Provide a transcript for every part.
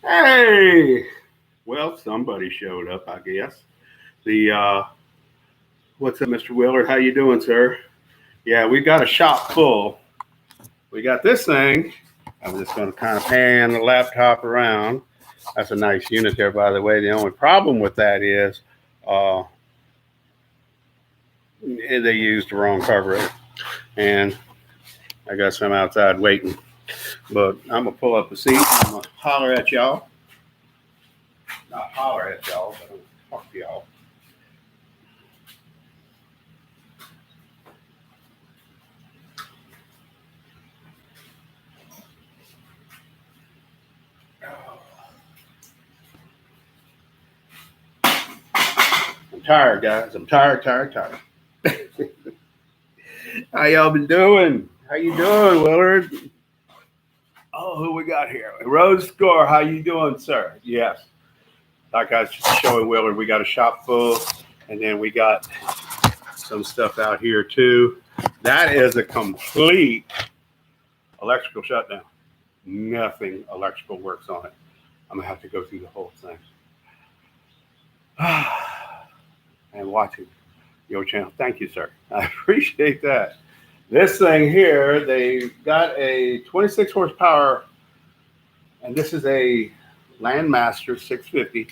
Hey, well, somebody showed up, I guess. The What's up, Mr. Willard? How you doing, sir? Yeah, we got a shop full. We got this thing. I'm just going to kind of pan the laptop around. That's a nice unit there, by the way. The only problem with that is uh, they used the wrong carburetor, and I got some outside waiting. But I'm gonna pull up the seat. I'm gonna holler at y'all. Not holler at y'all, but I'm gonna talk to y'all. I'm tired, guys. I'm tired, tired, tired. How y'all been doing? How you doing, Willard? Oh, who we got here? Rose Score. How you doing, sir? Yes. Like I was showing Willard, we got a shop full, and then we got some stuff out here too. That is a complete electrical shutdown. Nothing electrical works on it. I'm gonna have to go through the whole thing. And watching your channel. Thank you, sir. I appreciate that. This thing here, they got a 26 horsepower, and this is a Landmaster 650,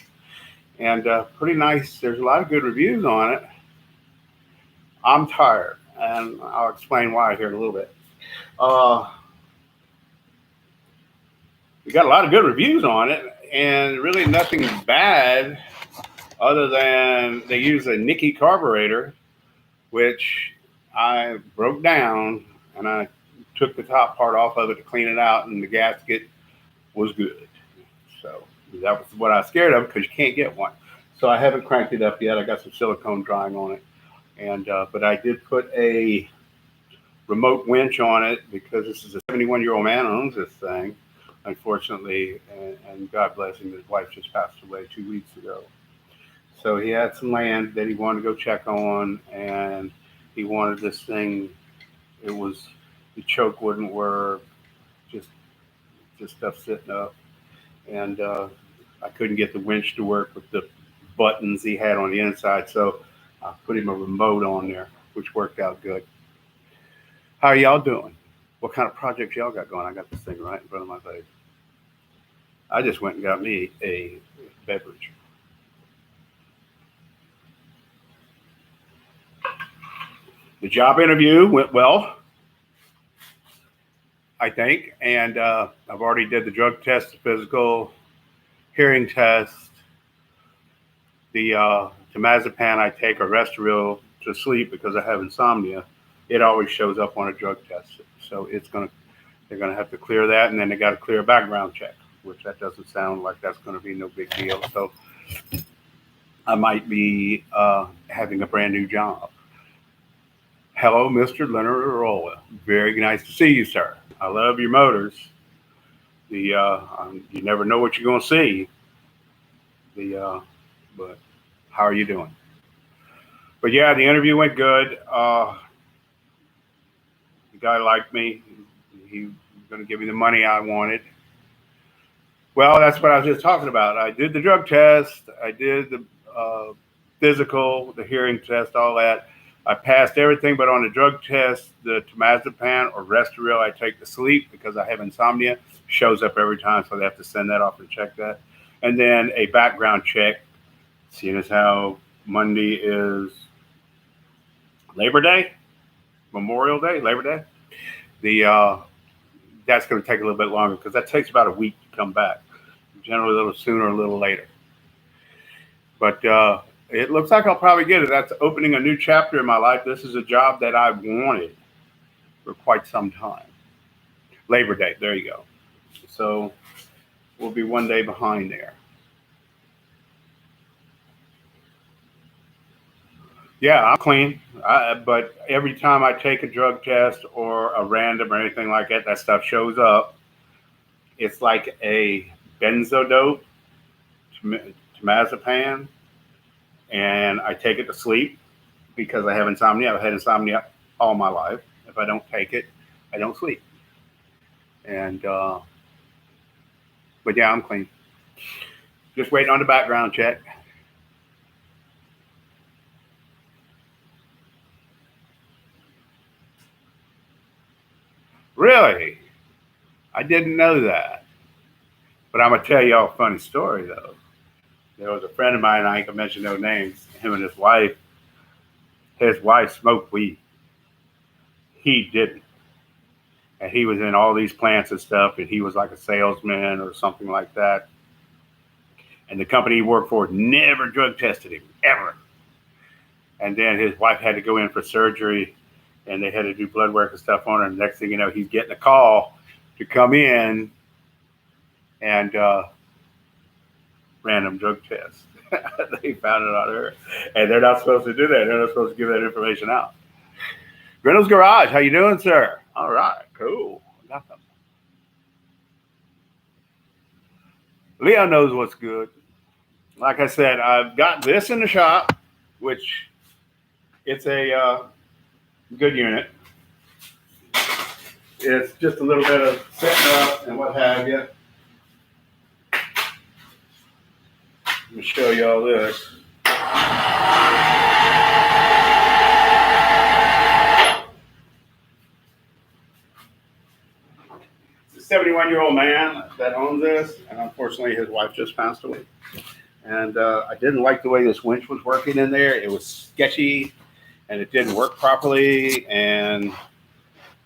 and pretty nice. There's a lot of good reviews on it. I'm tired, and I'll explain why here in a little bit. Uh, we got a lot of good reviews on it, and really nothing bad other than they use a Nicky carburetor, which I broke down, and I took the top part off of it to clean it out, and the gasket was good. So that was what I was scared of because you can't get one. So I haven't cranked it up yet. I got some silicone drying on it, and but I did put a remote winch on it because this is a 71-year-old man who owns this thing, unfortunately, and God bless him, his wife just passed away 2 weeks ago. So he had some land that he wanted to go check on, and he wanted this thing. It was the choke wouldn't work, just just stuff sitting up, and I couldn't get the winch to work with the buttons he had on the inside. So I put him a remote on there, which worked out good. How are y'all doing? What kind of projects y'all got going? I got this thing right in front of my face. I just went and got me a beverage. The job interview went well, I think, and I've already did the drug test, the physical, hearing test, the temazepam I take or Restoril to sleep because I have insomnia. It always shows up on a drug test, so they're gonna have to clear that, and then they got to clear a background check, which that doesn't sound like that's going to be no big deal. So I might be having a brand new job. Hello, Mr. Leonard Arola. Very nice to see you, sir. I love your motors. You never know what you're going to see. But how are you doing? But yeah, the interview went good. The guy liked me. He was going to give me the money I wanted. Well, that's what I was just talking about. I did the drug test. I did the physical, the hearing test, all that. I passed everything, but on the drug test, the temazepam or Restoril I take to sleep because I have insomnia shows up every time, so they have to send that off and check that. And then a background check, seeing as how Monday is Labor Day, Memorial Day, Labor Day. The That's going to take a little bit longer because that takes about a week to come back. Generally, a little sooner, a little later. But it looks like I'll probably get it. That's opening a new chapter in my life. This is a job that I've wanted for quite some time. Labor Day, there you go. So we'll be one day behind there. Yeah, I'm clean. But every time I take a drug test or a random or anything like that, that stuff shows up. It's like a benzodope, temazepam, and I take it to sleep because I have insomnia. I've had insomnia all my life. If I don't take it, I don't sleep. And but yeah, I'm clean. Just waiting on the background check. Really? I didn't know that. But I'm going to tell y'all a funny story, though. There was a friend of mine, I ain't going to mention no names, him and his wife smoked weed. He didn't. And he was in all these plants and stuff, and he was like a salesman or something like that. And the company he worked for never drug tested him, ever. And then his wife had to go in for surgery, and they had to do blood work and stuff on her. And next thing you know, he's getting a call to come in and random drug test. They found it on her, and they're not supposed to do that. They're not supposed to give that information out. Reynolds Garage, how you doing, sir? All right, cool. Nothing. Leo knows what's good. Like I said, I've got this in the shop, which it's a good unit. It's just a little bit of setting up and what have you. Let me show you all this. It's a 71-year-old man that owns this, and unfortunately his wife just passed away. And I didn't like the way this winch was working in there. It was sketchy, and it didn't work properly. And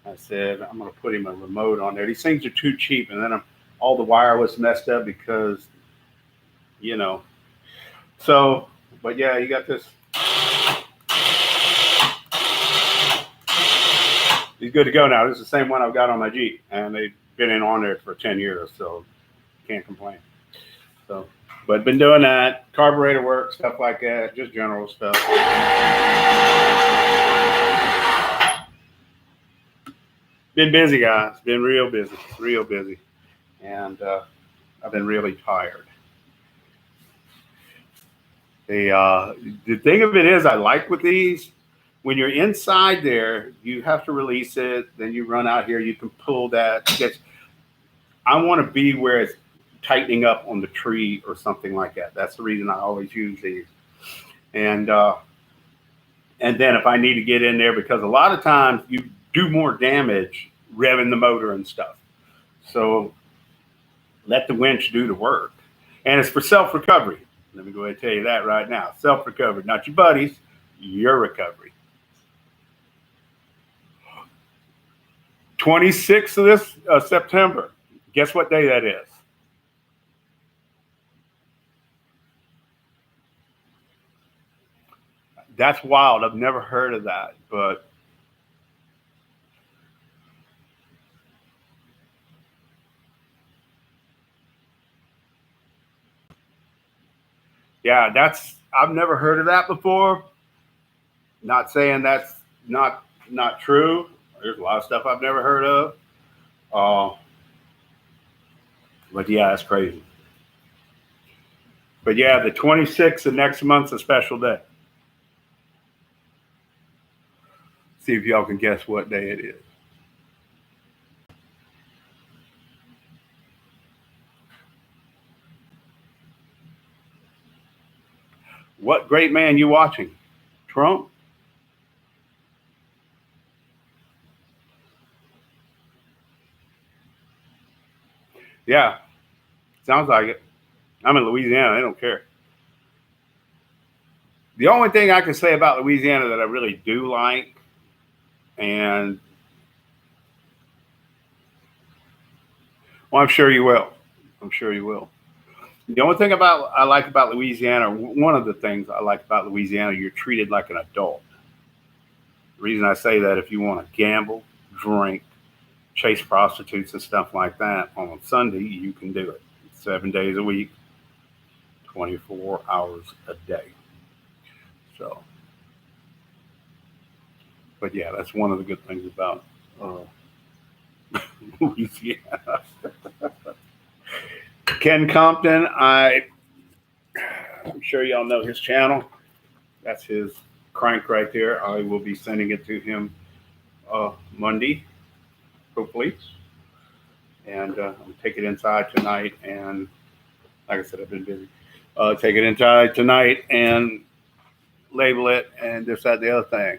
I said, I'm going to put him a remote on there. These things are too cheap. And then all the wire was messed up because, you know. So, but yeah, you got this. He's good to go now. This is the same one I've got on my Jeep. And they've been in on there for 10 years, so can't complain. So, but been doing that. Carburetor work, stuff like that. Just general stuff. Been busy, guys. Been real busy. And I've been really tired. The thing of it is, I like with these, when you're inside there, you have to release it. Then you run out here, you can pull that. I want to be where it's tightening up on the tree or something like that. That's the reason I always use these. And then if I need to get in there, because a lot of times you do more damage revving the motor and stuff. So let the winch do the work. And it's for self-recovery. Let me go ahead and tell you that right now. Self-recovery, not your buddies, your recovery. 26th of this September. Guess what day that is? That's wild. I've never heard of that, but yeah, I've never heard of that before. Not saying that's not true. There's a lot of stuff I've never heard of. But yeah, that's crazy. But yeah, the 26th of next month's a special day. See if y'all can guess what day it is. What great man you watching? Trump? Yeah, sounds like it. I'm in Louisiana. They don't care. The only thing I can say about Louisiana that I really do like, and well, I'm sure you will. I'm sure you will. The only thing I like about Louisiana, one of the things I like about Louisiana, you're treated like an adult. The reason I say that, if you want to gamble, drink, chase prostitutes and stuff like that on Sunday, you can do it. 7 days a week, 24 hours a day. So, but yeah, that's one of the good things about Louisiana. Ken Compton, I'm sure y'all know his channel. That's his crank right there. I will be sending it to him Monday, hopefully. And I'll take it inside tonight and like I said, I've been busy. Take it inside tonight and label it and this, that, the other thing.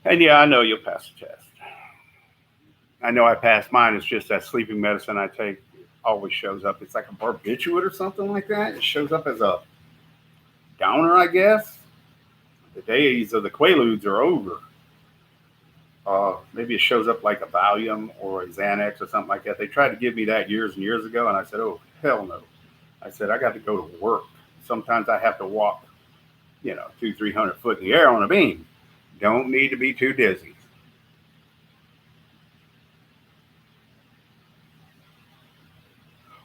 And yeah, I know you'll pass the test. I know I passed mine. It's just that sleeping medicine I take always shows up. It's like a barbiturate or something like that. It shows up as a downer, I guess. The days of the Quaaludes are over. Maybe it shows up like a Valium or a Xanax or something like that. They tried to give me that years and years ago, and I said, oh, hell no. I said, I got to go to work. Sometimes I have to walk, 200-300 foot in the air on a beam. Don't need to be too dizzy.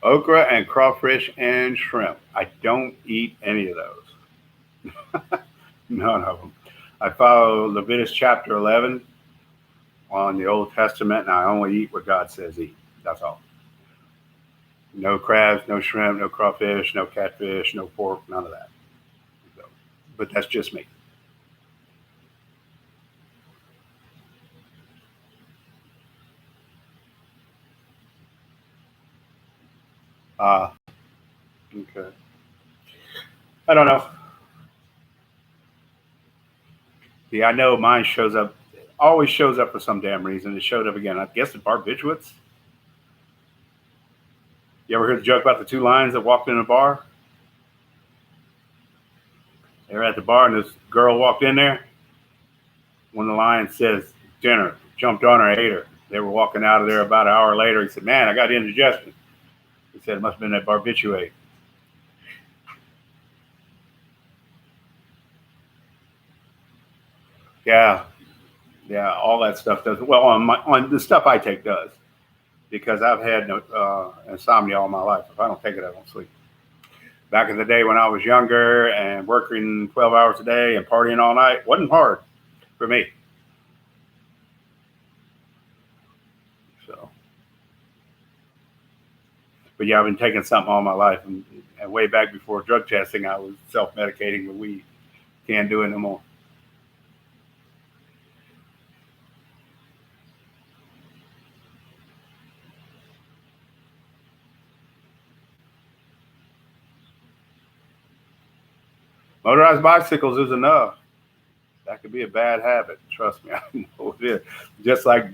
Okra and crawfish and shrimp. I don't eat any of those. None of them. I follow Leviticus chapter 11 on the Old Testament, and I only eat what God says eat. That's all. No crabs, no shrimp, no crawfish, no catfish, no pork, none of that. So, but that's just me. Okay. I don't know. Yeah, I know mine shows up, always shows up for some damn reason. It showed up again. I guess the barbiturates. You ever heard the joke about the two lions that walked in a bar? They were at the bar and this girl walked in there. When the lion says dinner, jumped on her, ate her. They were walking out of there about an hour later. He said, man, I got indigestion. He said, it must have been that barbiturate. Yeah, yeah, all that stuff does. Well, on the stuff I take does, because I've had insomnia all my life. If I don't take it, I don't sleep. Back in the day when I was younger and working 12 hours a day and partying all night, wasn't hard for me. So, but yeah, I've been taking something all my life, and way back before drug testing, I was self-medicating with weed. Can't do it no more. Motorized bicycles is enough. That could be a bad habit. Trust me, I know it is. Just like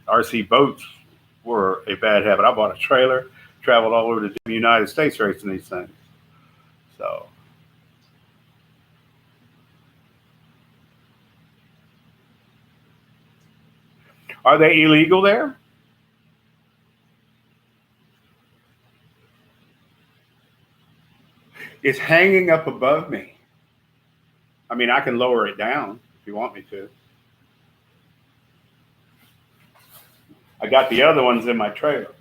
RC boats were a bad habit. I bought a trailer, traveled all over the United States racing these things. So, are they illegal there? It's hanging up above me. I mean, I can lower it down if you want me to. I got the other ones in my trailer.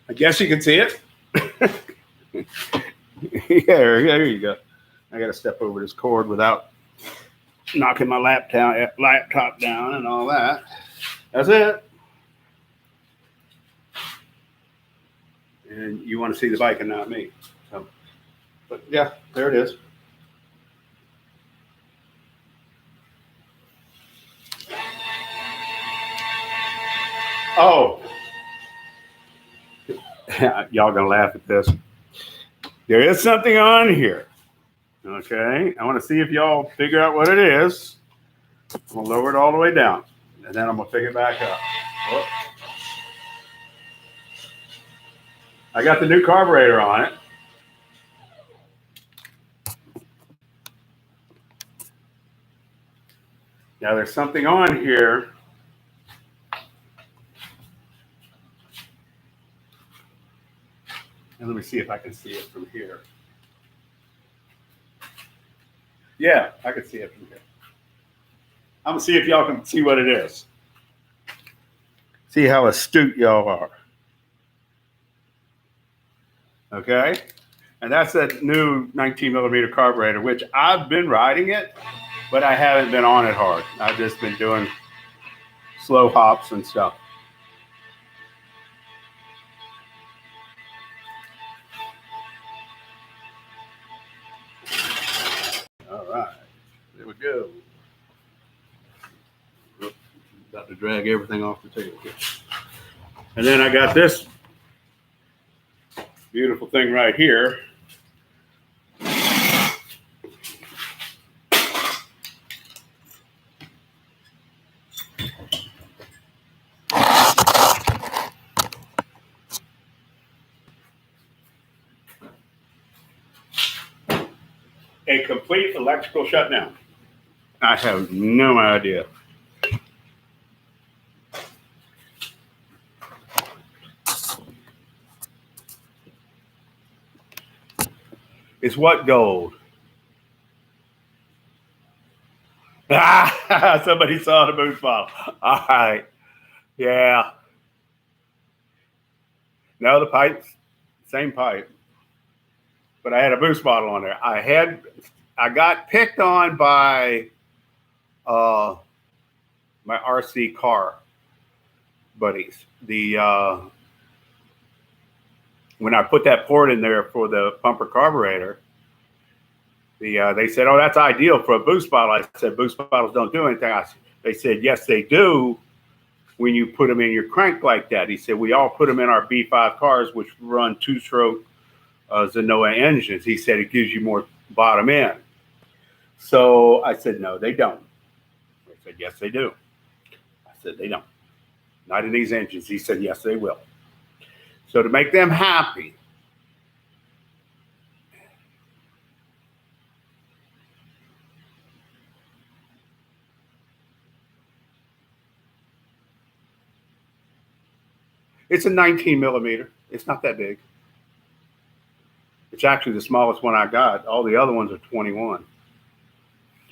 I guess you can see it. Yeah, there you go. I got to step over this cord without knocking my laptop down and all that. That's it. And you want to see the bike and not me. So, but yeah, there it is. Oh, y'all gonna laugh at this. There is something on here. Okay, I want to see if y'all figure out what it is. I'm gonna lower it all the way down, and then I'm gonna pick it back up. Oh. I got the new carburetor on it. Now there's something on here. And let me see if I can see it from here. Yeah, I can see it from here. I'm gonna see if y'all can see what it is. See how astute y'all are. Okay? And that's that new 19 millimeter carburetor, which I've been riding it, but I haven't been on it hard. I've just been doing slow hops and stuff. All right, there we go. Got to drag everything off the table here. And then I got this beautiful thing right here. A complete electrical shutdown. I have no idea. It's what gold? Ah, somebody saw the boost bottle. All right. Yeah. No, the pipes, same pipe. But I had a boost bottle on there. I got picked on by my RC car buddies. When I put that port in there for the pumper carburetor, they said, "Oh, that's ideal for a boost bottle." I said, "Boost bottles don't do anything." They said, "Yes, they do when you put them in your crank like that." He said, "We all put them in our B5 cars, which run two-stroke Zenoa engines." He said, "It gives you more bottom end." So I said, "No, they don't." They said, "Yes, they do." I said, "They don't. Not in these engines." He said, "Yes, they will." So to make them happy, it's a 19 millimeter. It's not that big. It's actually the smallest one I got. All the other ones are 21.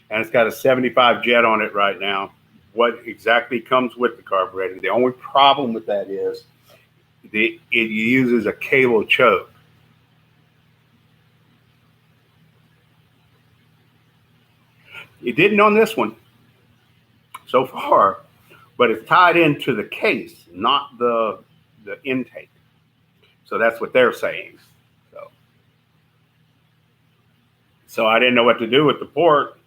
And it's got a 75 jet on it right now. What exactly comes with the carburetor? The only problem with that is it uses a cable choke. It didn't on this one so far, but it's tied into the case, not the intake. So that's what they're saying. So I didn't know what to do with the port.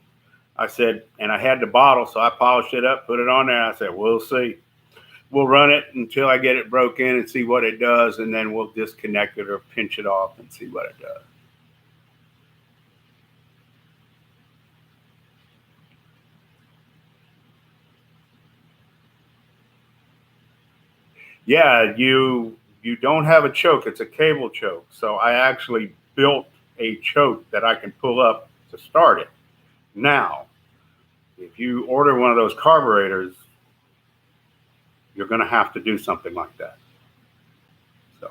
I said, and I had the bottle, so I polished it up, put it on there. I said, "We'll see. We'll run it until I get it broke in and see what it does, and then we'll disconnect it or pinch it off and see what it does." Yeah, you don't have a choke. It's a cable choke. So I actually built a choke that I can pull up to start it. Now, if you order one of those carburetors, you're going to have to do something like that. So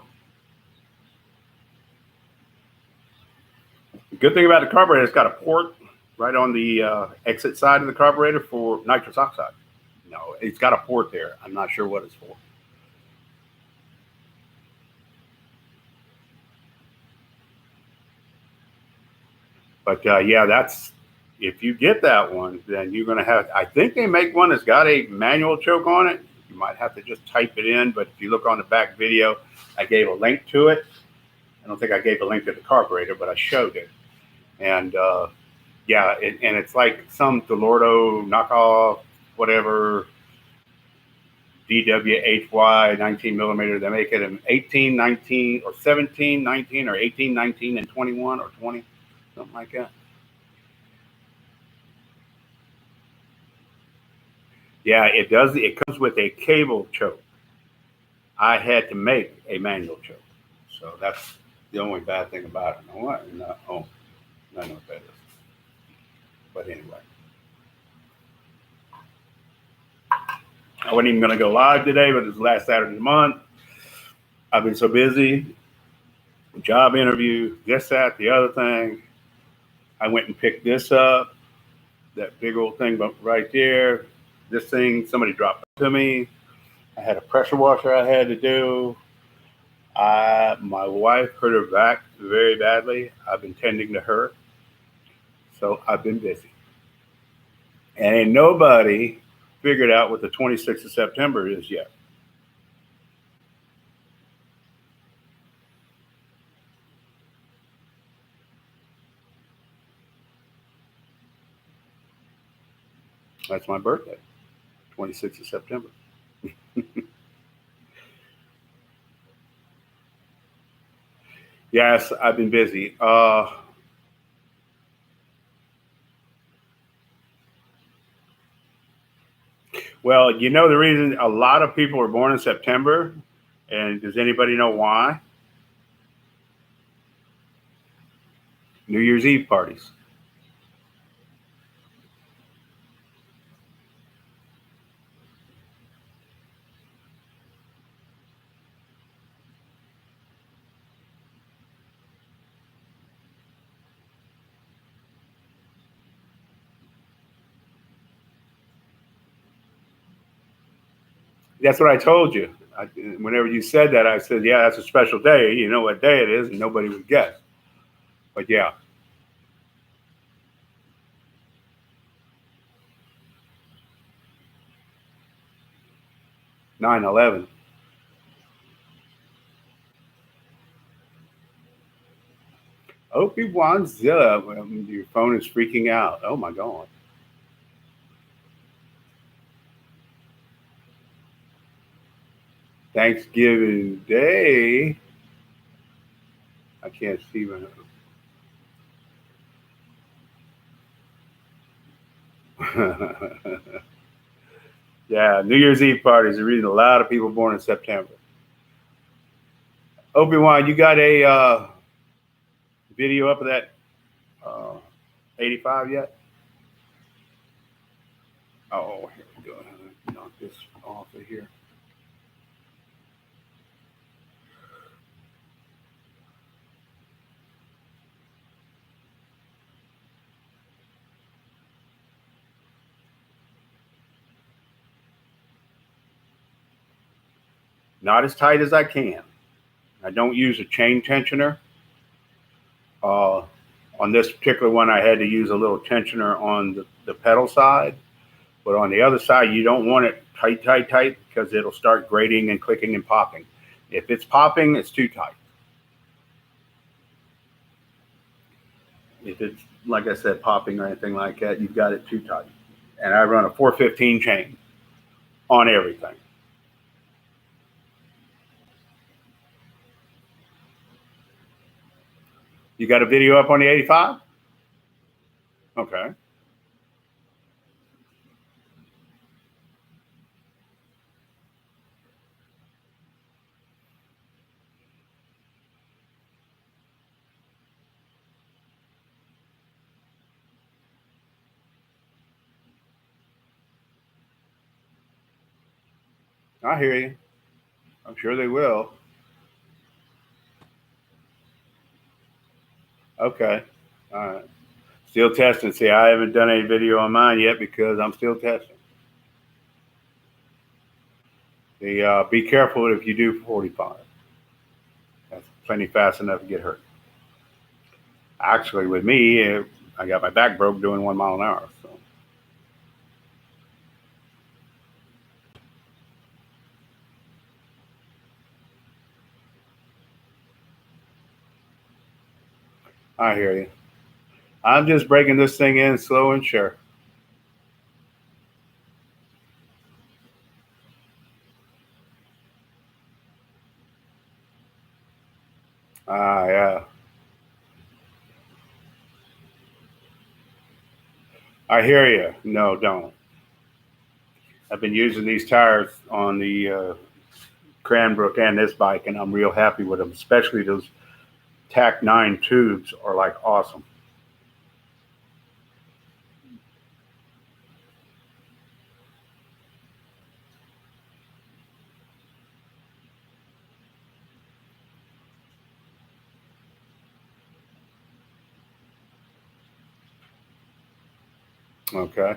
the good thing about the carburetor, it's got a port right on the exit side of the carburetor for nitrous oxide. No, it's got a port there. I'm not sure what it's for. But yeah, that's if you get that one, then you're going to have. I think they make one that's got a manual choke on it. You might have to just type it in. But if you look on the back video, I gave a link to it. I don't think I gave a link to the carburetor, but I showed it. And yeah, and it's like some Delorto knockoff, whatever, DWHY 19 millimeter. They make it in 18, 19, or 17, 19, or 18, 19, and 21 or 20, something like that. Yeah, it does. It comes with a cable choke. I had to make a manual choke. So that's the only bad thing about it. No, no, oh, I know what that is. But anyway, I wasn't even going to go live today, but it's the last Saturday of the month. I've been so busy. Job interview, this, that, the other thing. I went and picked this up, that big old thing right there. This thing, somebody dropped it to me. I had a pressure washer I had to do. My wife hurt her back very badly. I've been tending to her, so I've been busy. And ain't nobody figured out what the 26th of September is yet. That's my birthday, 26th of September. Yes, I've been busy. Well, you know the reason a lot of people are born in September, and does anybody know why? New Year's Eve parties. That's what I told you. Whenever you said that, I said, "Yeah, that's a special day. You know what day it is," and nobody would guess. But yeah, 9/11. Obi-Wanzilla. Your phone is freaking out. Oh my god. Thanksgiving Day. I can't see my. Yeah, New Year's Eve parties. The reason a lot of people born in September. Obi-Wan, you got a video up of that uh, 85 yet? Oh, here we go. Knock this off of here. Not as tight as I can. I don't use a chain tensioner. Uh, on this particular one, I had to use a little tensioner on the pedal side, but on the other side, you don't want it tight, tight, tight because it'll start grating and clicking and popping. If it's popping, it's too tight. If it's, like I said, popping or anything like that, you've got it too tight. And I run a 415 chain on everything. You got a video up on the 85? Okay. I hear you. I'm sure they will. Okay. All right. Still testing. See, I haven't done any video on mine yet because I'm still testing. Be careful if you do 45. That's plenty fast enough to get hurt. Actually, with me, I got my back broke doing 1 mile an hour. So I hear you. I'm just breaking this thing in slow and sure. Yeah. I hear you. No, don't. I've been using these tires on the Cranbrook and this bike, and I'm real happy with them. Especially those Tac 9 tubes are like awesome. Okay.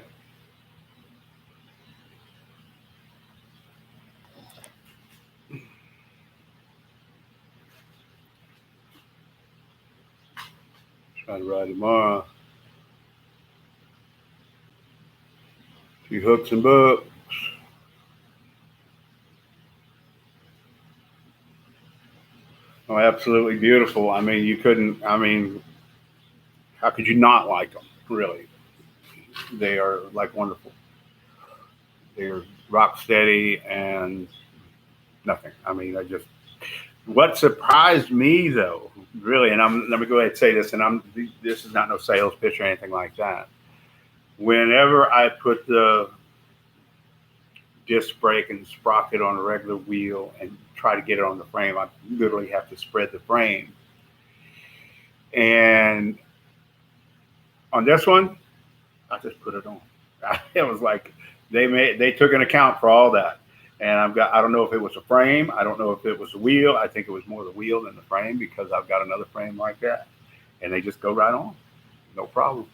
ride tomorrow. Few hooks and books. Oh, absolutely beautiful. I mean, you couldn't. I mean, how could you not like them? Really, they are like wonderful. They're rock steady and nothing. I mean, I just what surprised me though, really, and let me go ahead and say this, and this is not no sales pitch or anything like that. Whenever I put the disc brake and sprocket on a regular wheel and try to get it on the frame, I literally have to spread the frame. And on this one, I just put it on. It was like they took an account for all that. And I don't know if it was a frame. I don't know if it was a wheel. I think it was more the wheel than the frame because I've got another frame like that. And they just go right on. No problem.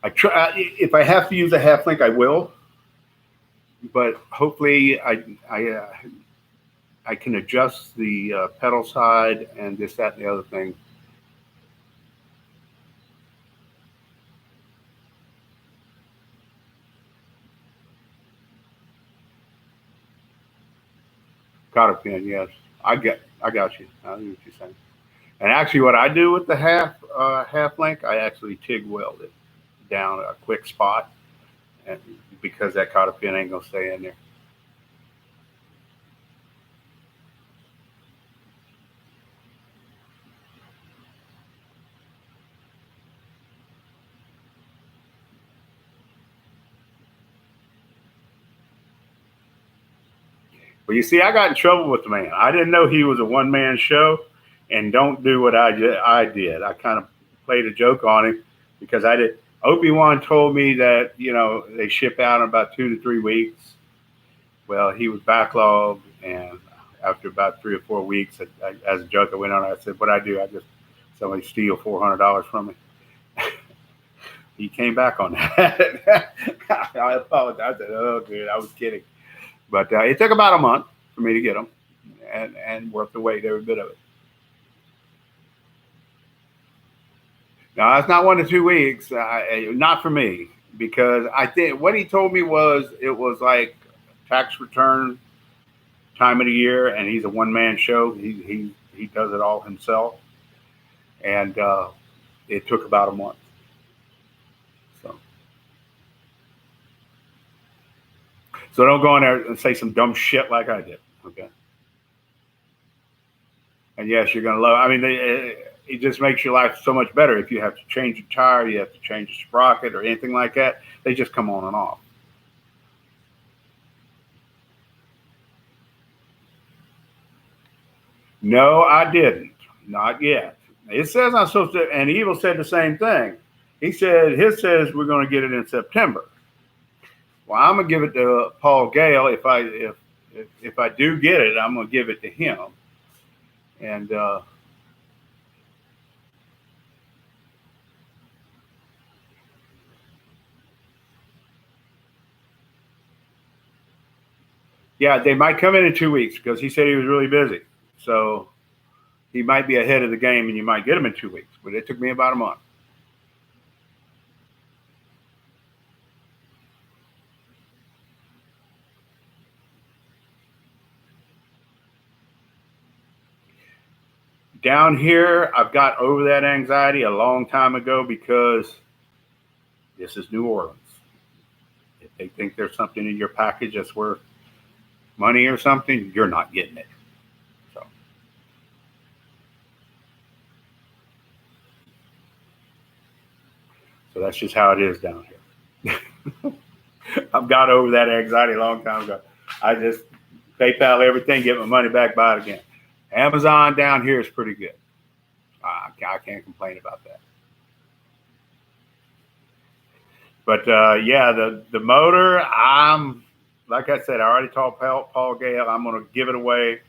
I try if I have to use a half link, I will. But hopefully, I can adjust the pedal side and this, that, and the other thing. Cotter pin, yes. I got you. I know what you're saying. And actually, what I do with the half link, I actually TIG weld it down a quick spot, and because that cotter pin ain't gonna stay in there. But you see, I got in trouble with the man. I didn't know he was a one man show, and don't do what I did. I kind of played a joke on him because I did. Obi-Wan told me that they ship out in about 2 to 3 weeks. Well, he was backlogged, and after about 3 or 4 weeks, as a joke, I went on. I said, "What I do? I just somebody steal $400 from me." He came back on that. I apologize. I said, "Oh, dude, I was kidding." But it took about a month for me to get them, and worth the wait, every bit of it. Now, that's not 1 to 2 weeks. Not for me, because I think what he told me was it was like tax return time of the year, and he's a one man show. He does it all himself, and it took about a month. So don't go in there and say some dumb shit like I did. Okay. And yes, you're gonna love. I mean, it just makes your life so much better if you have to change a tire, you have to change a sprocket or anything like that. They just come on and off. No, I didn't. Not yet. It says I'm supposed to, and Evil said the same thing. He said his says we're going to get it in September. Well, I'm gonna give it to Paul Gale. If I do get it, I'm gonna give it to him. And yeah, they might come in 2 weeks because he said he was really busy. So he might be ahead of the game, and you might get him in 2 weeks. But it took me about a month. Down here, I've got over that anxiety a long time ago because this is New Orleans. If they think there's something in your package that's worth money or something, you're not getting it. So that's just how it is down here. I've got over that anxiety a long time ago. I just PayPal everything, get my money back, buy it again. Amazon down here is pretty good. I can't complain about that. But yeah, the motor, like I said, I already told Paul Gale, I'm going to give it away.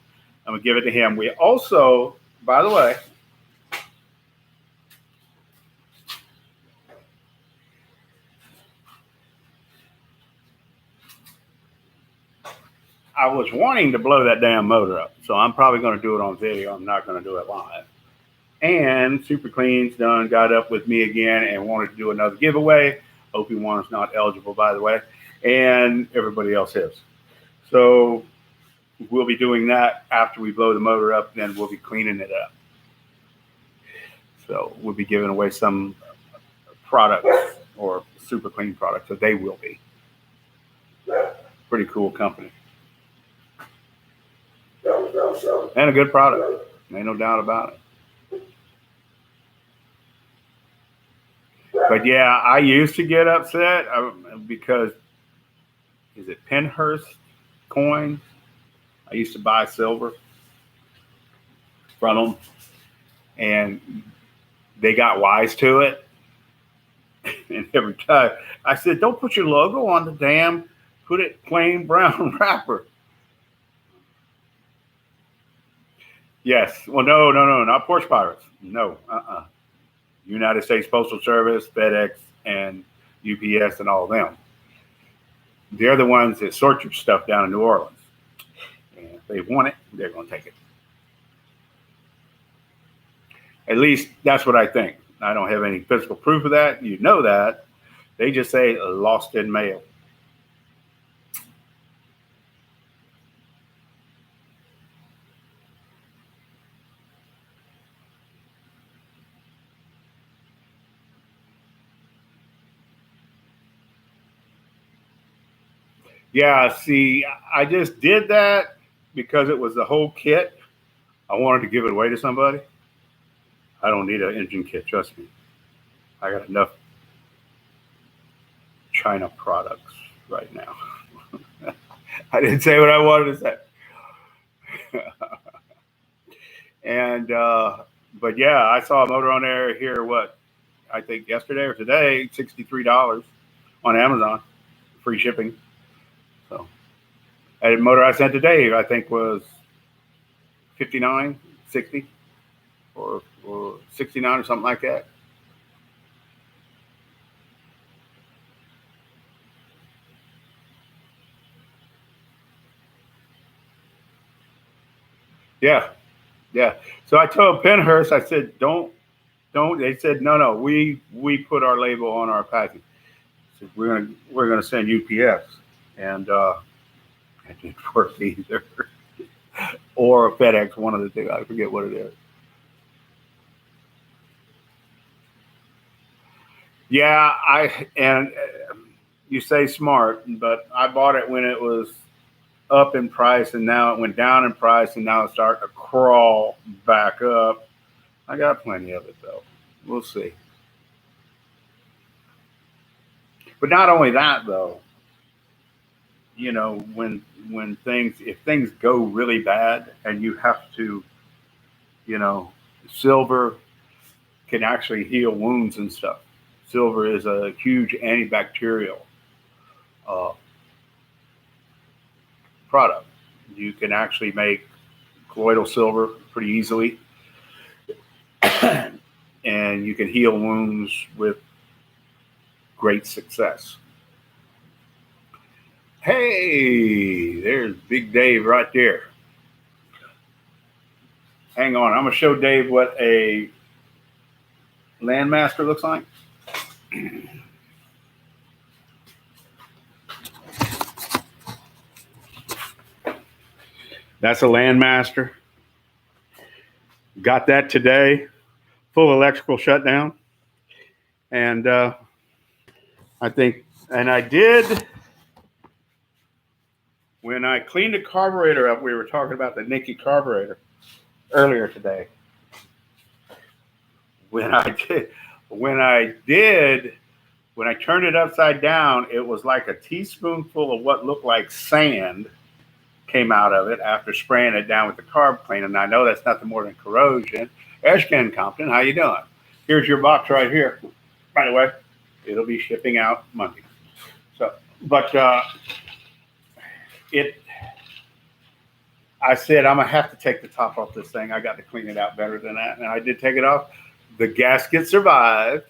I'm going to give it to him. We also, by the way, I was wanting to blow that damn motor up, so I'm probably going to do it on video. I'm not going to do it live. And Super Clean's done got up with me again and wanted to do another giveaway. OP1 is not eligible, by the way, and everybody else is. So we'll be doing that after we blow the motor up. Then we'll be cleaning it up. So we'll be giving away some products or Super Clean products. So they will be. Pretty cool company. And a good product. Ain't no doubt about it. But yeah, I used to get upset because, is it Penhurst coins? I used to buy silver from them, and they got wise to it. And every time I said, don't put your logo on the damn, put it plain brown wrapper. Yes. Well, no, not Porch Pirates. No. United States Postal Service, FedEx, and UPS, and all of them. They're the ones that sort your stuff down in New Orleans. And if they want it, they're going to take it. At least that's what I think. I don't have any physical proof of that. You know that. They just say lost in mail. Yeah, see, I just did that because it was the whole kit. I wanted to give it away to somebody. I don't need an engine kit, trust me. I got enough China products right now. I didn't say what I wanted to say. And, but yeah, I saw a motor on there here, I think yesterday or today, $63 on Amazon, free shipping. So, a motor I sent to Dave, I think was 59, 60, or 69 or something like that. Yeah. So I told Penhurst, I said, don't. They said, no. We put our label on our package. I said, we're gonna send UPS, and it didn't work either. Or FedEx, one of the two. I forget what it is. Yeah, you say smart, but I bought it when it was up in price, and now it went down in price, and now it's starting to crawl back up. I got plenty of it though. We'll see. But not only that though, when if things go really bad and you have to, silver can actually heal wounds and stuff. Silver is a huge antibacterial uh, product. You can actually make colloidal silver pretty easily, and you can heal wounds with great success. Hey, there's Big Dave right there. Hang on, I'm going to show Dave what a Landmaster looks like. That's a Landmaster. Got that today. Full electrical shutdown. And I did, when I cleaned the carburetor up, we were talking about the Nicky carburetor earlier today. When I turned it upside down, it was like a teaspoonful of what looked like sand came out of it after spraying it down with the carb cleaner. And I know that's nothing more than corrosion. Ken Compton, how you doing? Here's your box right here. By the way, it'll be shipping out Monday. So, but I said, I'm going to have to take the top off this thing. I got to clean it out better than that. And I did take it off. The gasket survived.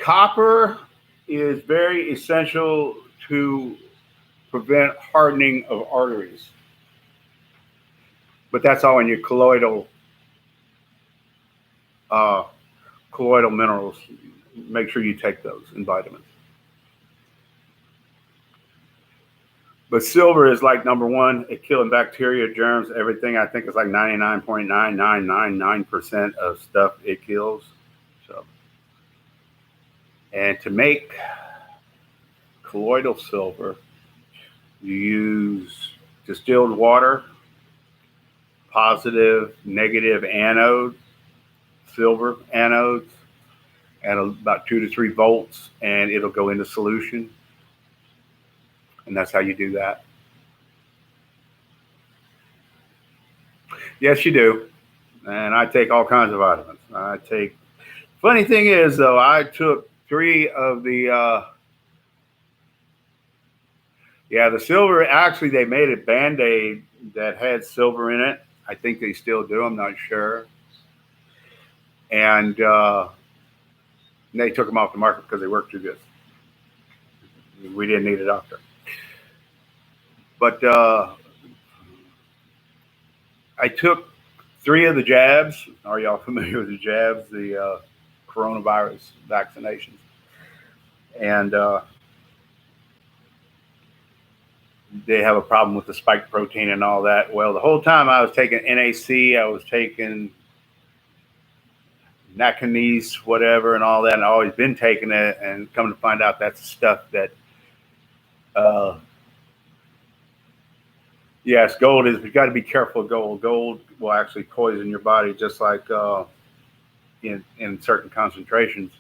Copper is very essential to prevent hardening of arteries, but that's all in your uh, colloidal minerals. Make sure you take those and vitamins. But silver is like number one at killing bacteria, germs, everything. I think it's like 99.9999% of stuff it kills. So, and to make colloidal silver, you use distilled water, positive, negative anode, silver anodes, at about 2 to 3 volts, and it'll go into solution. And that's how you do that. Yes, you do. And I take all kinds of vitamins. Funny thing is, though, I took 3 of the silver. Actually, they made a Band-Aid that had silver in it. I think they still do. I'm not sure. And they took them off the market because they worked too good. We didn't need a doctor. But I took 3 of the jabs. Are y'all familiar with the jabs? The coronavirus vaccinations. And they have a problem with the spike protein and all that. Well, the whole time I was taking NAC, I was taking Nakanese, whatever, and all that, and I've always been taking it, and come to find out that's stuff that, yes, gold is, you've got to be careful of gold. Gold will actually poison your body, just like in certain concentrations,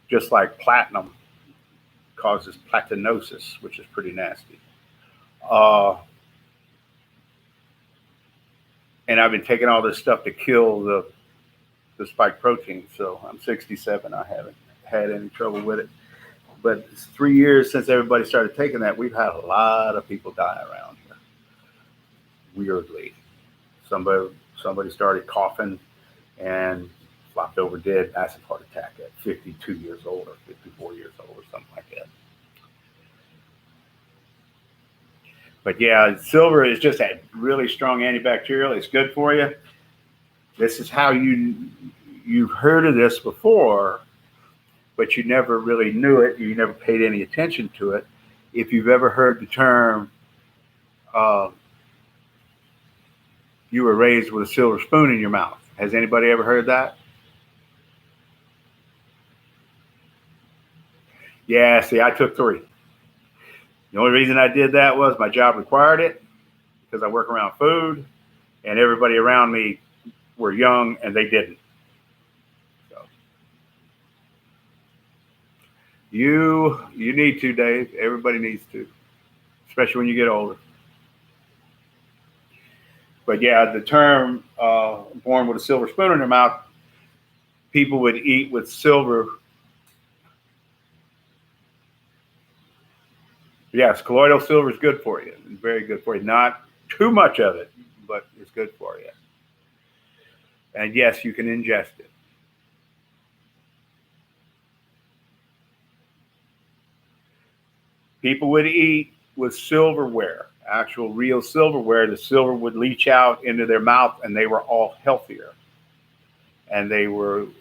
just like platinum causes platinosis, which is pretty nasty. And I've been taking all this stuff to kill the spike protein. So I'm 67. I haven't had any trouble with it. But it's 3 years since everybody started taking that. We've had a lot of people die around here. Weirdly, somebody started coughing and flopped over dead, massive heart attack at 52 years old or 54 years old or something like that. But yeah, silver is just a really strong antibacterial. It's good for you. This is how you've heard of this before, but you never really knew it. You never paid any attention to it. If you've ever heard the term, you were raised with a silver spoon in your mouth. Has anybody ever heard that? Yeah, see, I took 3. The only reason I did that was my job required it, because I work around food, and everybody around me were young and they didn't. So you need to, Dave. Everybody needs to, especially when you get older. But yeah, the term born with a silver spoon in their mouth, people would eat with silver. Yes, colloidal silver is good for you. It's very good for you. Not too much of it, but it's good for you. And yes, you can ingest it. People would eat with silverware, actual real silverware. The silver would leach out into their mouth, and they were all healthier. And they would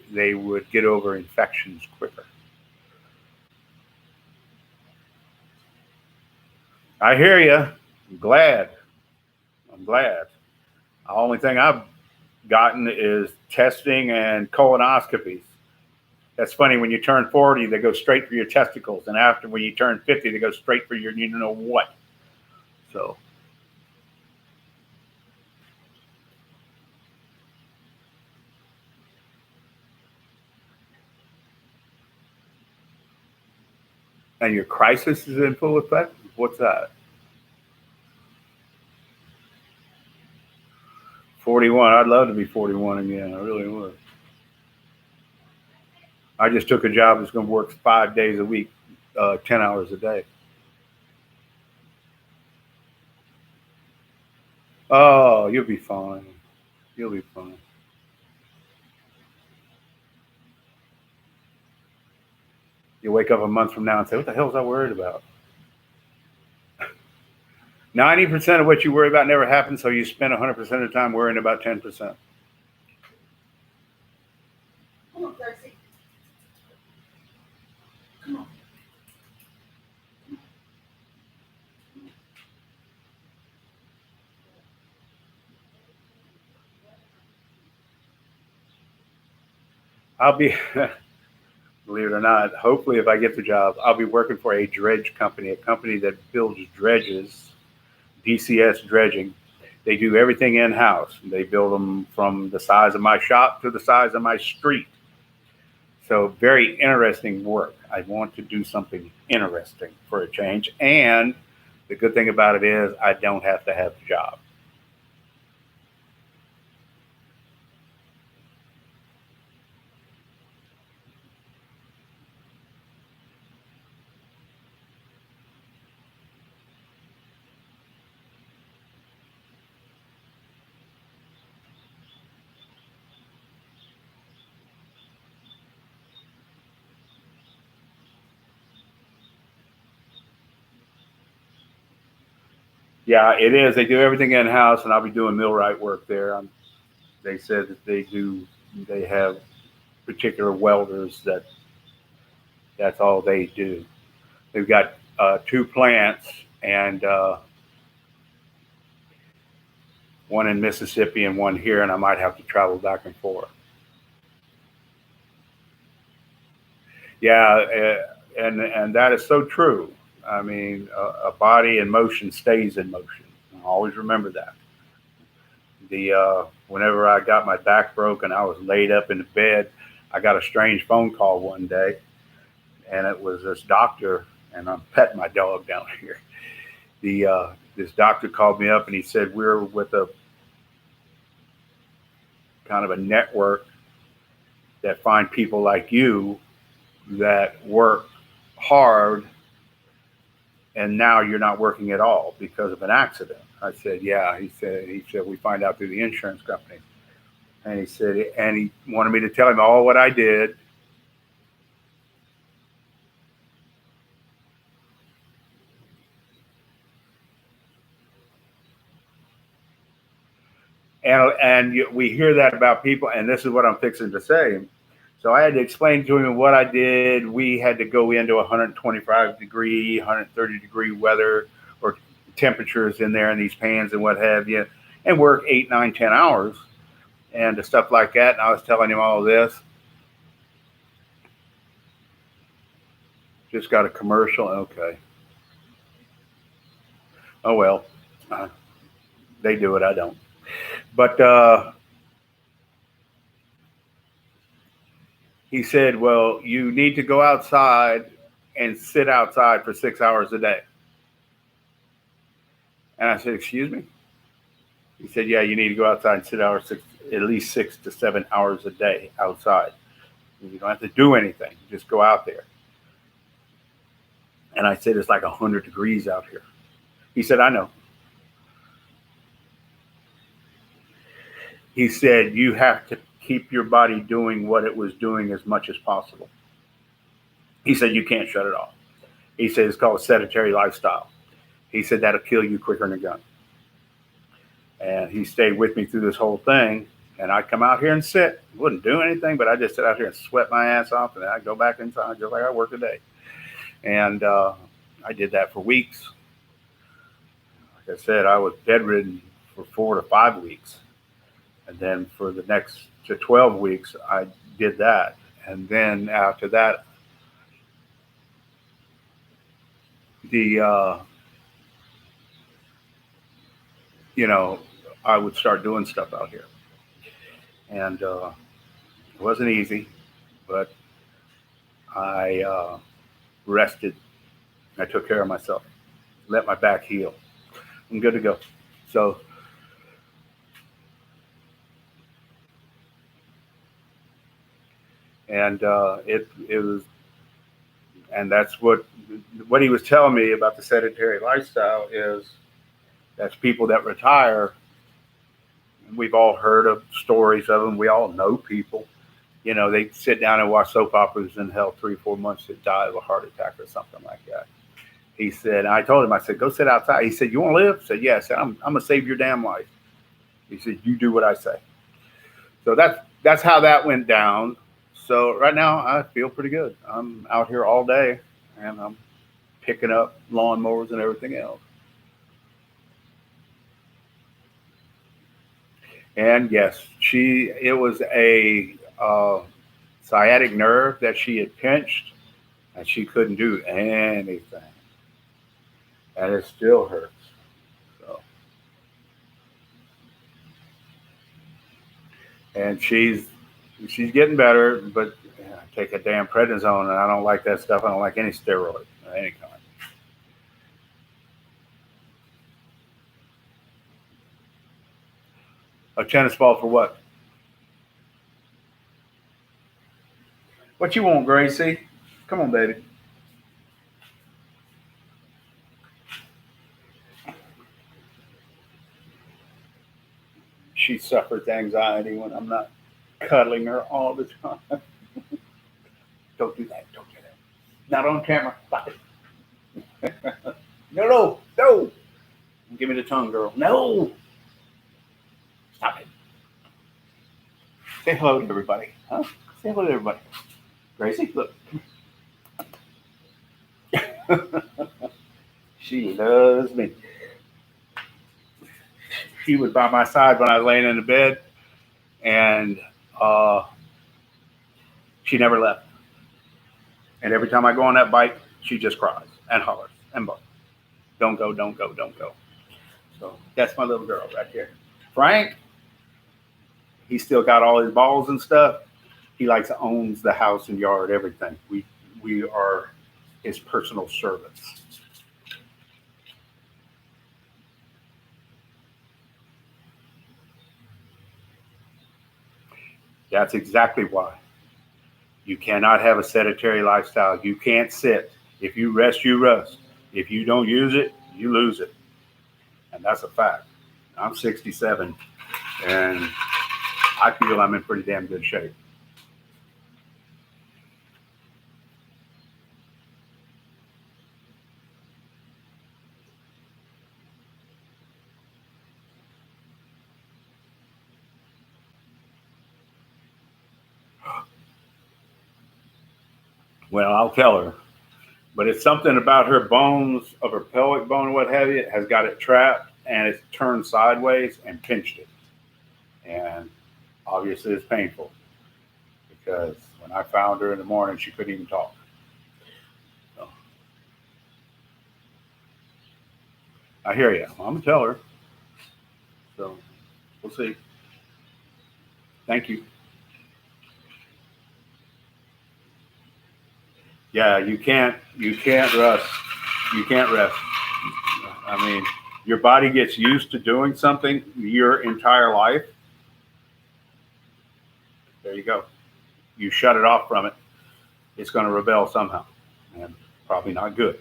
get over infections quicker. I hear you. I'm glad. The only thing I've gotten is testing and colonoscopies. That's funny. When you turn 40, they go straight for your testicles, and after when you turn 50, they go straight for your you know what. So, and your crisis is in full effect. What's that? 41. I'd love to be 41 again. I really would. I just took a job that's going to work 5 days a week, 10 hours a day. Oh, you'll be fine. You'll be fine. You wake up a month from now and say, what the hell was I worried about? 90% of what you worry about never happens, so you spend 100% of the time worrying about 10%. Come on, Darcy. Come on. I'll be, believe it or not, hopefully if I get the job, I'll be working for a dredge company, a company that builds dredges, DCS dredging. They do everything in-house. They build them from the size of my shop to the size of my street. So very interesting work. I want to do something interesting for a change. And the good thing about it is I don't have to have a job. Yeah, it is. They do everything in house, and I'll be doing millwright work there. They said that they have particular welders that's all they do. They've got two plants, and one in Mississippi and one here, and I might have to travel back and forth. Yeah, and that is so true. I mean, a body in motion stays in motion. I always remember that. The whenever I got my back broken, I was laid up in the bed. I got a strange phone call one day, and it was this doctor, and I'm petting my dog down here. This doctor called me up, and he said we're with a kind of a network that find people like you that work hard, and now you're not working at all because of an accident. I said, yeah. He said we find out through the insurance company. And he said, and he wanted me to tell him all what I did. And we hear that about people, and this is what I'm fixing to say. So I had to explain to him what I did. We had to go into 125 degree, 130-degree weather or temperatures in there in these pans and what have you, and work 8, 9, 10 hours and stuff like that. And I was telling him all of this. Just got a commercial. Okay. Oh, well, they do it. I don't. But he said, well, you need to go outside and sit outside for 6 hours a day. And I said, excuse me? He said, yeah, you need to go outside and sit at least 6 to 7 hours a day outside. You don't have to do anything. Just go out there. And I said, it's like 100 degrees out here. He said, I know. He said, you have to keep your body doing what it was doing as much as possible. He said, you can't shut it off. He said, it's called a sedentary lifestyle. He said, that'll kill you quicker than a gun. And he stayed with me through this whole thing. And I'd come out here and sit. Wouldn't do anything, but I'd just sit out here and sweat my ass off. And then I'd go back inside just like I work today. And I did that for weeks. Like I said, I was bedridden for 4 to 5 weeks. And then for the next to 12 weeks, I did that. And then after that, I would start doing stuff out here. And it wasn't easy, but I rested. I took care of myself, let my back heal. I'm good to go. So, and it was, and that's what he was telling me about the sedentary lifestyle is that's people that retire. We've all heard of stories of them. We all know people, they sit down and watch soap operas in hell 3 4 months to die of a heart attack or something like that. He said, I told him, I said, go sit outside. He said, you want to live? I said, yeah. I said, I'm going to save your damn life. He said, you do what I say. So that's how that went down. So right now I feel pretty good. I'm out here all day and I'm picking up lawnmowers and everything else. And yes, it was a sciatic nerve that she had pinched and she couldn't do anything. And it still hurts. So, and she's getting better, but I take a damn prednisone, and I don't like that stuff. I don't like any steroid of any kind. A tennis ball for what? What you want, Gracie? Come on, baby. She suffers anxiety when I'm not cuddling her all the time. Don't do that. Don't do that. Not on camera. Stop it. No, no, no. Give me the tongue, girl. No. Stop it. Say hello to everybody. Huh? Say hello to everybody. Gracie, look. She loves me. She was by my side when I was laying in the bed, and she never left. And every time I go on that bike, she just cries and hollers and barks. Don't go, don't go, don't go. So that's my little girl right there. Frank, he still got all his balls and stuff. He likes owns the house and yard, everything. We are his personal servants. That's exactly why. You cannot have a sedentary lifestyle. You can't sit. If you rest, you rust. If you don't use it, you lose it. And that's a fact. I'm 67 and I feel I'm in pretty damn good shape. Well, I'll tell her. But it's something about her bones, of her pelvic bone, what have you, has got it trapped and it's turned sideways and pinched it. And obviously it's painful because when I found her in the morning, she couldn't even talk. So I hear you. I'm going to tell her. So we'll see. Thank you. Yeah, you can't rest. You can't rest. I mean, your body gets used to doing something your entire life. There you go. You shut it off from it, it's going to rebel somehow, and probably not good.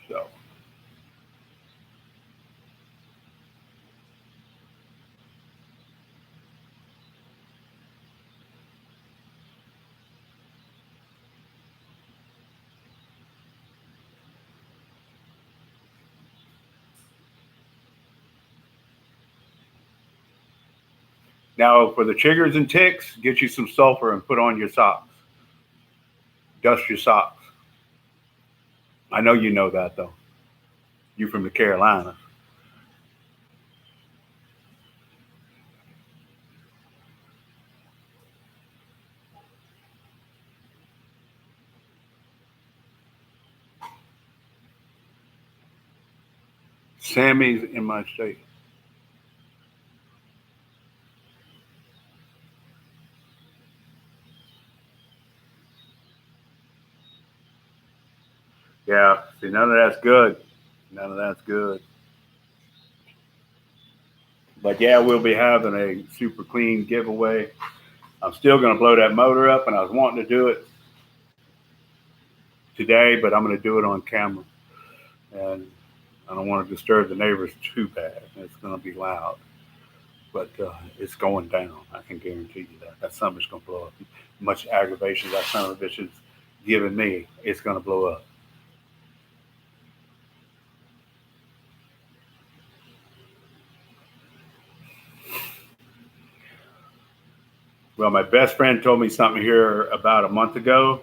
So now for the chiggers and ticks, get you some sulfur and put on your socks. Dust your socks. I know you know that though. You from the Carolinas. Sammy's in my state. Yeah, see, none of that's good. None of that's good. But yeah, we'll be having a super clean giveaway. I'm still going to blow that motor up, and I was wanting to do it today, but I'm going to do it on camera. and I don't want to disturb the neighbors too bad. It's going to be loud, but it's going down. I can guarantee you that. That summer's going to blow up. Much aggravation that son of a bitch is giving me, it's going to blow up. Well, my best friend told me something here about a month ago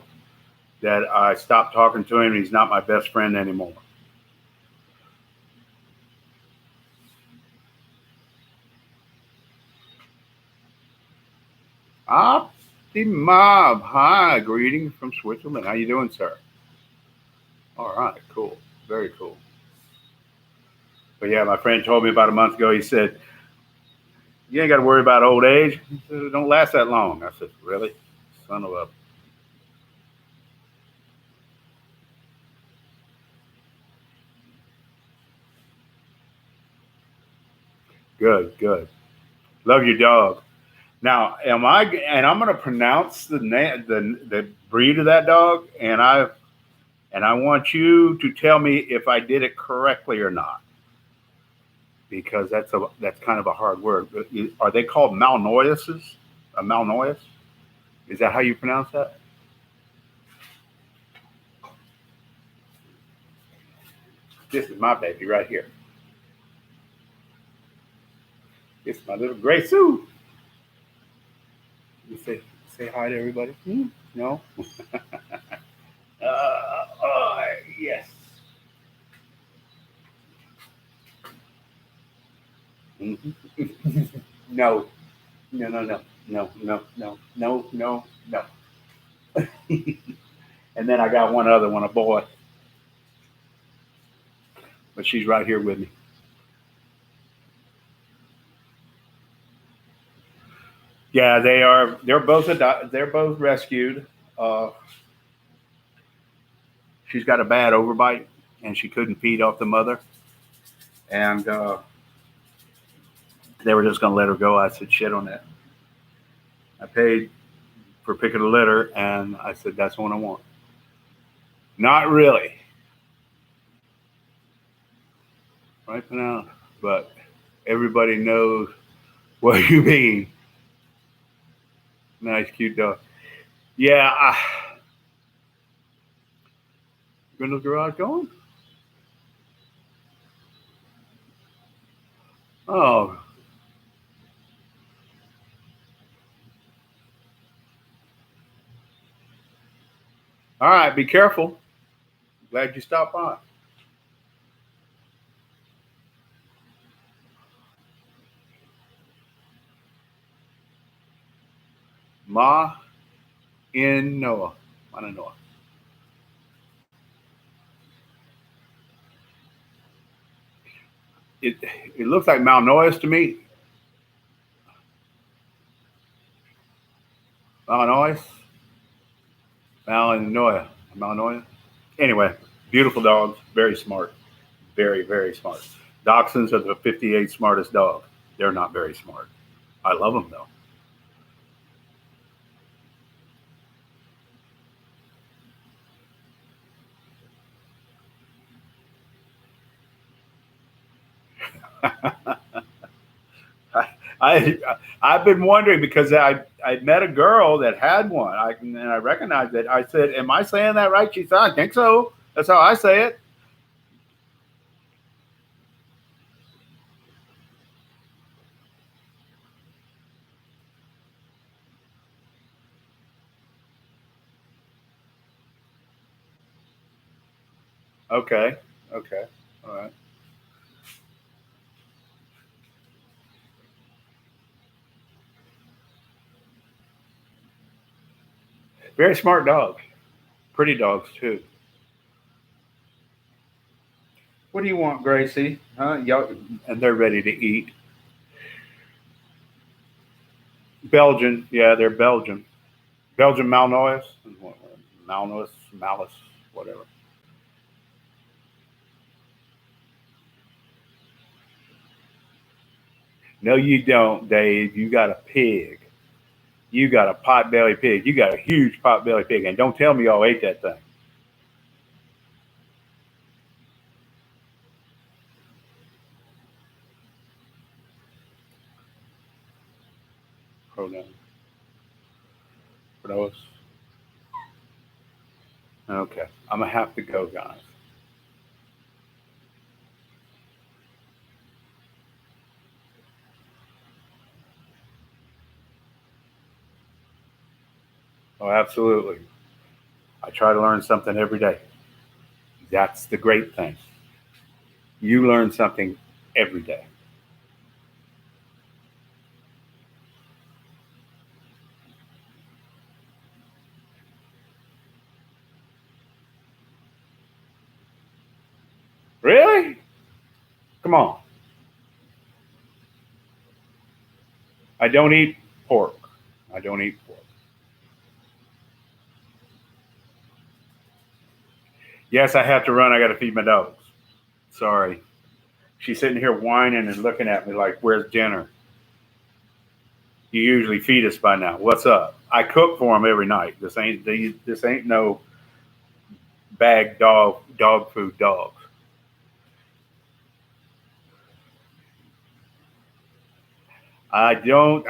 that I stopped talking to him. He's not my best friend anymore. Optimab. Hi, greetings from Switzerland. How you doing, sir? All right, cool. Very cool. But yeah, my friend told me about a month ago, he said, you ain't got to worry about old age. He said, it don't last that long. I said, really? Son of a. Good, good. Love your dog. Now, am I? And I'm going to pronounce the name, the breed of that dog, and I want you to tell me if I did it correctly or not, because that's kind of a hard word. Are they called Malinoises? A Malinois? Is that how you pronounce that? This is my baby right here. This is my little Gray Sue. You say hi to everybody. No. Oh, yes. Mhm. No. No. No. No. No. No. No. No. No. No. And then I got one other one, a boy, but she's right here with me. Yeah, they are. They're both rescued. Uh, she's got a bad overbite, and she couldn't feed off the mother, and they were just going to let her go. I said, shit on that. I paid for picking a litter, and I said, that's what I want. Not really, right now, but everybody knows what you mean. Nice, cute dog. Yeah, going to the garage going? Oh, all right. Be careful. Glad you stopped by. Ma in Noah. Mana Noah. It it looks like Mount Noise to me. Mount Noise. Mount Noah. Mount Noah. Anyway, beautiful dogs. Very smart. Very, very smart. Dachshunds are the 58 smartest dog. They're not very smart. I love them though. I I've been wondering because I met a girl that had one. And I recognized it. I said, "Am I saying that right?" She said, "I think so. That's how I say it." Okay. Okay. All right. Very smart dogs. Pretty dogs too. What do you want, Gracie? Huh? Y'all, and they're ready to eat. Belgian. Yeah, they're Belgian. Belgian Malinois. Malinois, Malice, whatever. No, you don't, Dave. You got a pig. You got a pot-belly pig. You got a huge pot-belly pig. And don't tell me y'all ate that thing. Hold on. For those. Okay. I'm gonna have to go, guys. Oh, absolutely. I try to learn something every day. That's the great thing. You learn something every day. Really? Come on. I don't eat pork. I don't eat pork. Yes, I have to run. I got to feed my dogs. Sorry. She's sitting here whining and looking at me like, "Where's dinner? You usually feed us by now. What's up?" I cook for them every night. This ain't no bag dog food dogs. I don't.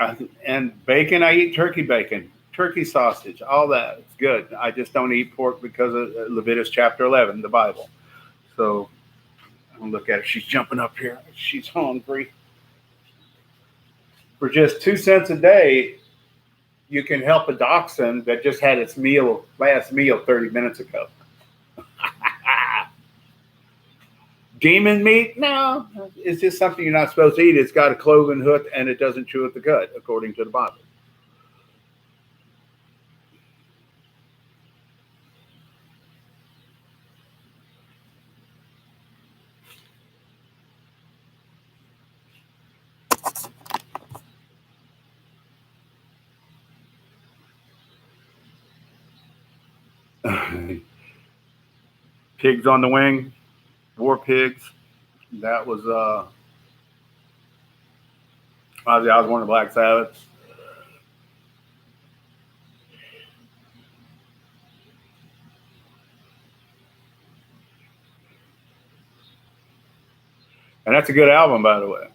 And bacon, I eat turkey bacon, turkey sausage, all that. It's good. I just don't eat pork because of Leviticus chapter 11, the Bible. So I'll look at her. She's jumping up here. She's hungry. For just 2 cents a day, you can help a dachshund that just had its last meal 30 minutes ago. Demon meat? No, it's just something you're not supposed to eat. It's got a cloven hoof and it doesn't chew at the cud, according to the Bible. Pigs on the Wing, War Pigs. That was Ozzy Osbourne of Black Sabbath, and that's a good album, by the way.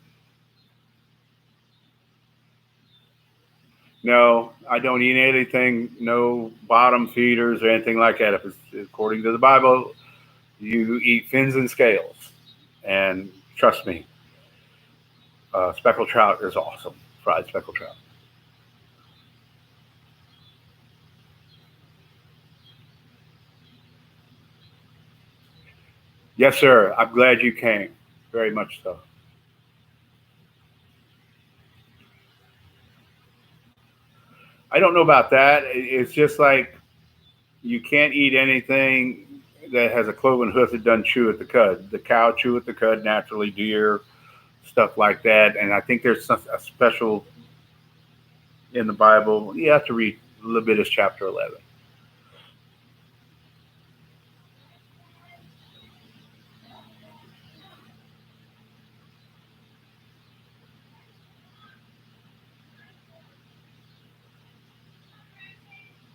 No, I don't eat anything, no bottom feeders or anything like that. If it's according to the Bible, you eat fins and scales. And trust me, speckled trout is awesome. Fried speckled trout. Yes, sir. I'm glad you came. Very much so. I don't know about that. It's just like you can't eat anything that has a cloven hoof that doesn't chew at the cud. The cow chew at the cud naturally, deer, stuff like that. And I think there's a special in the Bible. You have to read Leviticus chapter 11.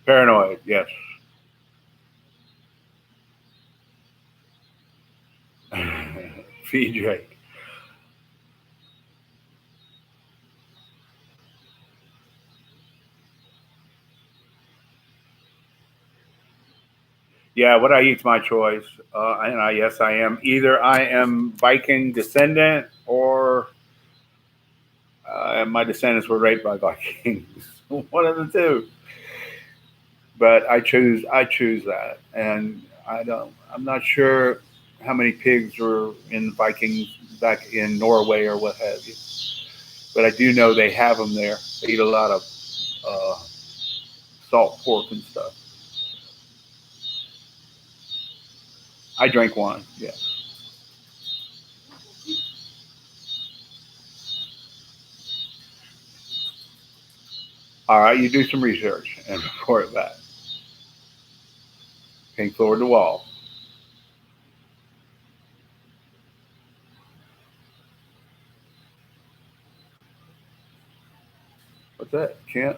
Paranoid, yes. Feed Drake. Yeah, what I eat's my choice. Yes, I am. Either I am Viking descendant or my descendants were raped by Vikings. One of the two. But I choose that, and I don't. I'm not sure how many pigs were in Vikings back in Norway or what have you. But I do know they have them there. They eat a lot of uh, salt pork and stuff. I drink wine. Yeah. All right. You do some research and report back. Pink Floyd the Wall. What's that? Kent?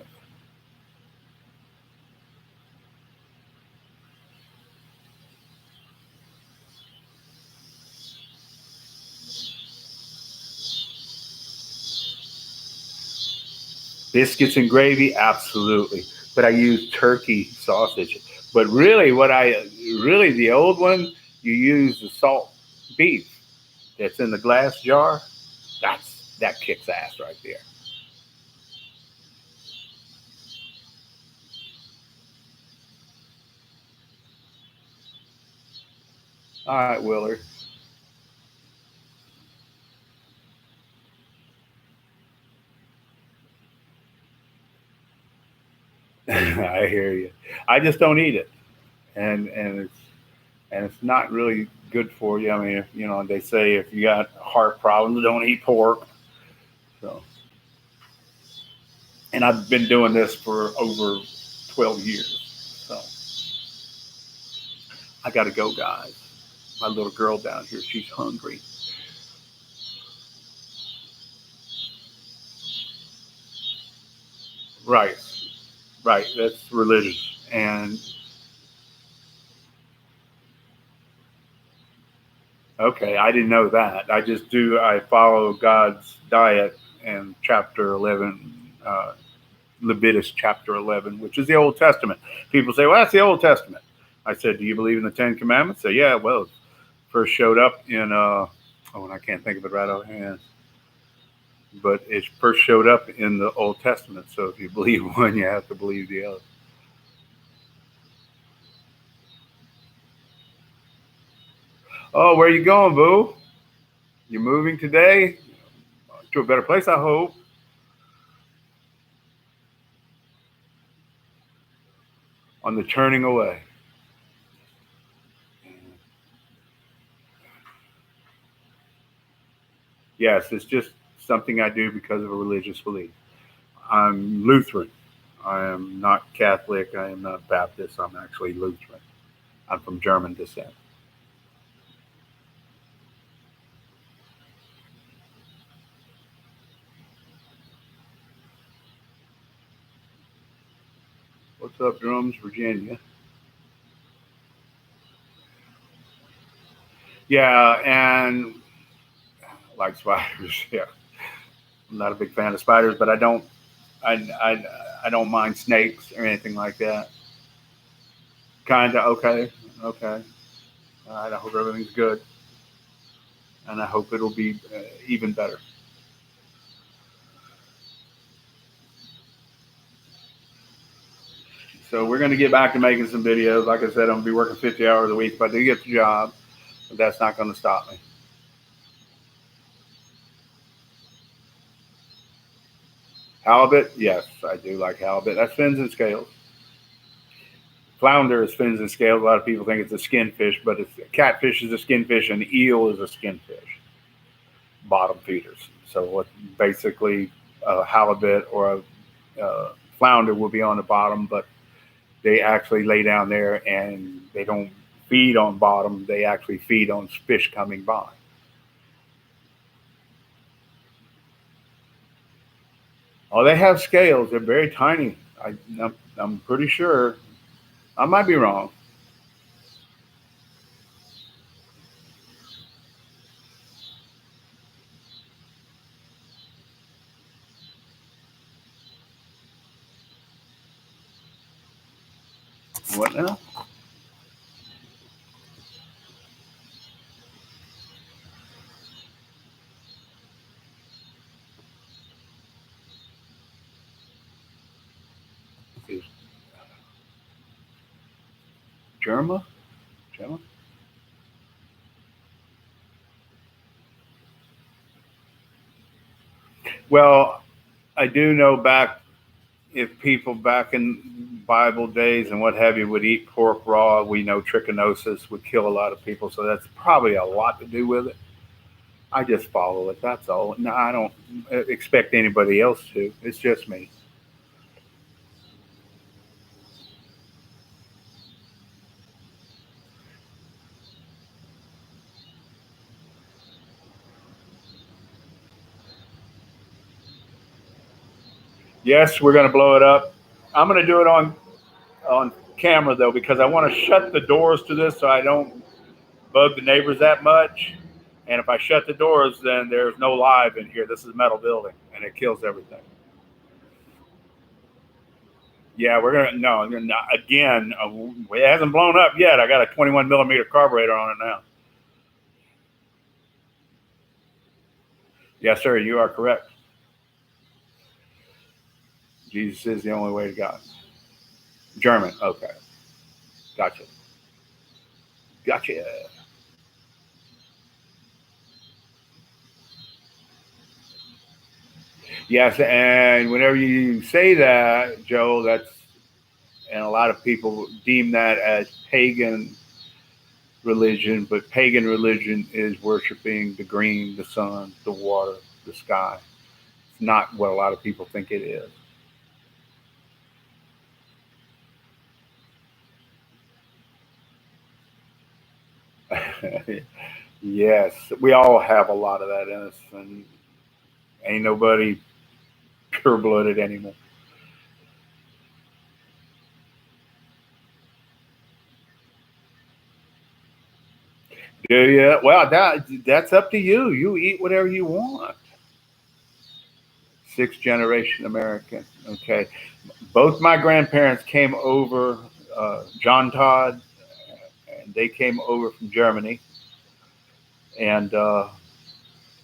Biscuits and gravy, absolutely. But I use turkey sausage. But really, the old one, you use the salt beef that's in the glass jar. That kicks ass right there. All right, Willard. I hear you. I just don't eat it, and it's not really good for you. I mean, they say if you got heart problems, don't eat pork. So, and I've been doing this for over 12 years. So I got to go, guys. My little girl down here, she's hungry. Right, right. That's religious, and okay, I didn't know that. I follow God's diet and chapter 11, Leviticus chapter 11, which is the Old Testament. People say, well, that's the Old Testament. I said, do you believe in the Ten Commandments? Say, yeah, well, it first showed up in, and I can't think of it right offhand, but it first showed up in the Old Testament. So if you believe one, you have to believe the other. Oh, where are you going, boo? You're moving today to a better place, I hope. On the turning away. Yes, it's just something I do because of a religious belief. I'm Lutheran. I am not Catholic. I am not Baptist. I'm actually Lutheran. I'm from German descent. What's up, Drums, Virginia? Yeah, and like spiders. Yeah, I'm not a big fan of spiders, but I don't mind snakes or anything like that. Kinda okay, okay. All right, I hope everything's good, and I hope it'll be even better. So we're going to get back to making some videos. Like I said, I'm going to be working 50 hours a week if I do get the job, but that's not going to stop me. Halibut, yes, I do like halibut. That's fins and scales. Flounder is fins and scales. A lot of people think it's a skin fish, but catfish is a skin fish and eel is a skin fish. Bottom feeders. So what basically a halibut or a flounder will be on the bottom, but they actually lay down there and they don't feed on bottom. They actually feed on fish coming by. Oh, they have scales. They're very tiny. I'm pretty sure. I might be wrong. What now? Is Germa? Gemma? Well, I do know back if people back in Bible days and what have you would eat pork raw, we know trichinosis would kill a lot of people. So that's probably a lot to do with it. I just follow it. That's all. No, I don't expect anybody else to. It's just me. Yes, we're going to blow it up. I'm going to do it on camera though because I want to shut the doors to this so I don't bug the neighbors that much. And if I shut the doors, then there's no live in here. This is a metal building, and it kills everything. Yeah, we're gonna no again. It hasn't blown up yet. I got a 21 millimeter carburetor on it now. Yes, sir. You are correct. Jesus is the only way to God. German. Okay. Gotcha. Gotcha. Yes, and whenever you say that, Joe, that's and a lot of people deem that as pagan religion, but pagan religion is worshiping the green, the sun, the water, the sky. It's not what a lot of people think it is. Yes, we all have a lot of that in us, and ain't nobody pure blooded anymore. Do you? Well, that's up to you. You eat whatever you want. Sixth generation American. Okay. Both my grandparents came over, John Todd, and they came over from Germany. And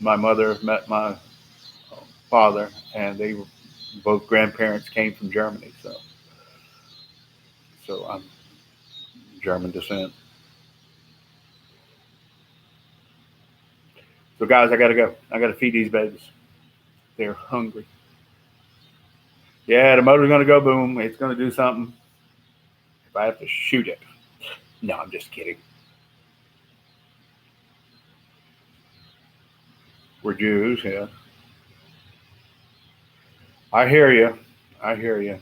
my mother met my father, and they were, both grandparents came from Germany. So I'm German descent. So guys, I gotta go. I gotta feed these babies. They're hungry. Yeah, the motor's gonna go boom. It's gonna do something. If I have to shoot it. No, I'm just kidding. We're Jews, yeah. I hear you. I hear you.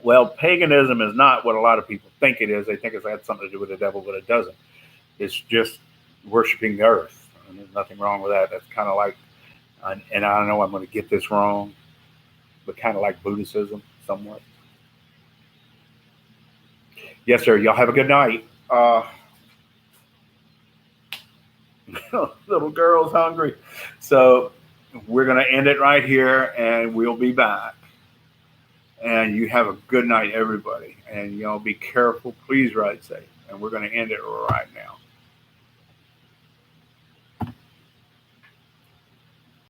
Well, paganism is not what a lot of people think it is. They think it's got something to do with the devil, but it doesn't. It's just worshiping the earth. And there's nothing wrong with that. That's kind of like, and I don't know, I'm going to get this wrong, but kind of like Buddhism, somewhat. Yes, sir. Y'all have a good night. Little girl's hungry. So we're going to end it right here, and we'll be back. And you have a good night, everybody. And, be careful. Please ride safe. And we're going to end it right now.